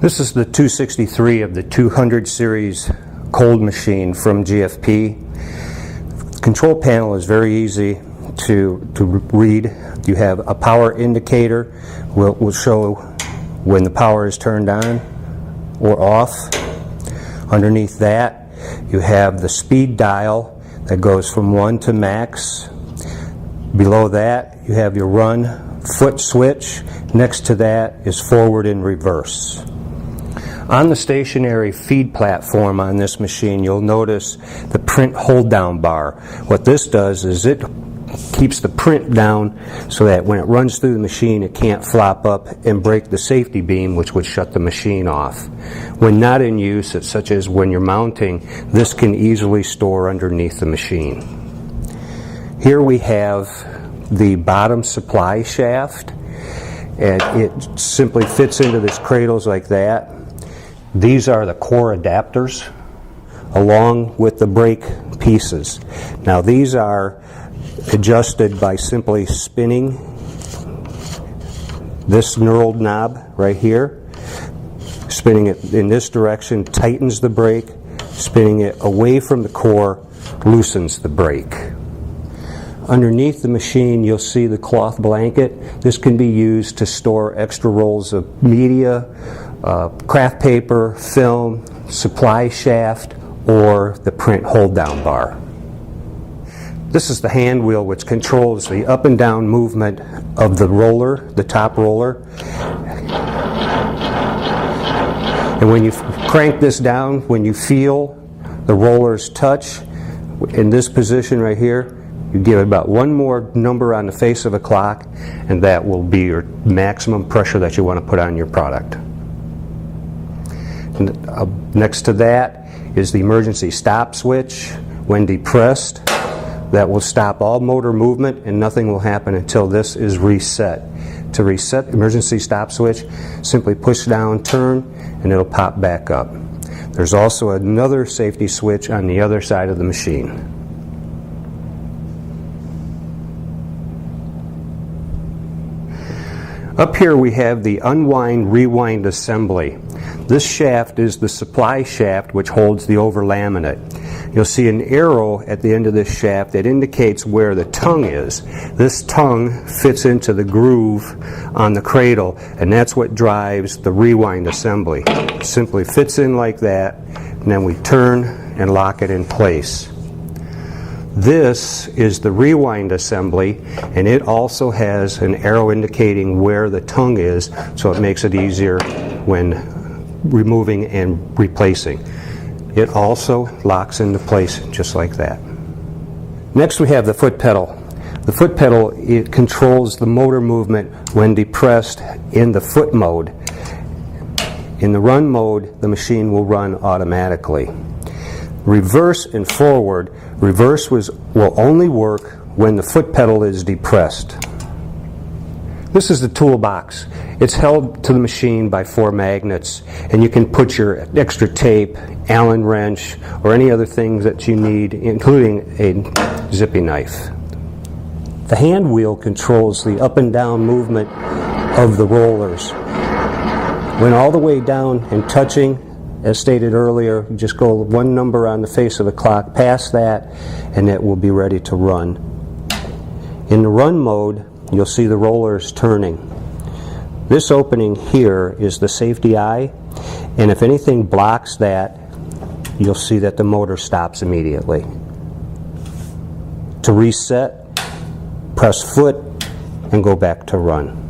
This is the 263 of the 200 series cold machine from GFP. The control panel is very easy to read. You have a power indicator, will show when the power is turned on or off. Underneath that you have the speed dial that goes from 1 to max. Below that you have your run foot switch. Next to that is forward and reverse. On the stationary feed platform on this machine, you'll notice the print hold down bar. What this does is it keeps the print down so that when it runs through the machine it can't flop up and break the safety beam, which would shut the machine off. When not in use, such as when you're mounting, this can easily store underneath the machine. Here we have the bottom supply shaft, and it simply fits into this cradles like that. These are the core adapters along with the brake pieces. Now these are adjusted by simply spinning this knurled knob right here. Spinning it in this direction tightens the brake. Spinning it away from the core loosens the brake. Underneath the machine you'll see the cloth blanket. This can be used to store extra rolls of media, craft paper, film, supply shaft, or the print hold down bar. This is the hand wheel which controls the up and down movement of the roller, the top roller. And when you crank this down, when you feel the rollers touch in this position right here, you give about one more number on the face of a clock, and that will be your maximum pressure that you want to put on your product. Next to that is the emergency stop switch. When depressed, that will stop all motor movement and nothing will happen until this is reset. To reset the emergency stop switch, simply push down, turn, and it'll pop back up. There's also another safety switch on the other side of the machine. Up here we have the unwind rewind assembly. This shaft is the supply shaft which holds the over laminate. You'll see an arrow at the end of this shaft that indicates where the tongue is. This tongue fits into the groove on the cradle, and that's what drives the rewind assembly. It simply fits in like that, and then we turn and lock it in place. This is the rewind assembly, and it also has an arrow indicating where the tongue is, so it makes it easier when removing and replacing. It also locks into place just like that. Next we have the foot pedal. The foot pedal, it controls the motor movement when depressed in the foot mode. In the run mode, the machine will run automatically. Reverse and forward. Reverse will only work when the foot pedal is depressed. This is the toolbox. It's held to the machine by 4 magnets, and you can put your extra tape, Allen wrench, or any other things that you need, including a zippy knife. The hand wheel controls the up and down movement of the rollers. When all the way down and touching, as stated earlier, you just go one number on the face of the clock, past that, and it will be ready to run. In the run mode, you'll see the rollers turning. This opening here is the safety eye, and if anything blocks that, you'll see that the motor stops immediately. To reset, press foot and go back to run.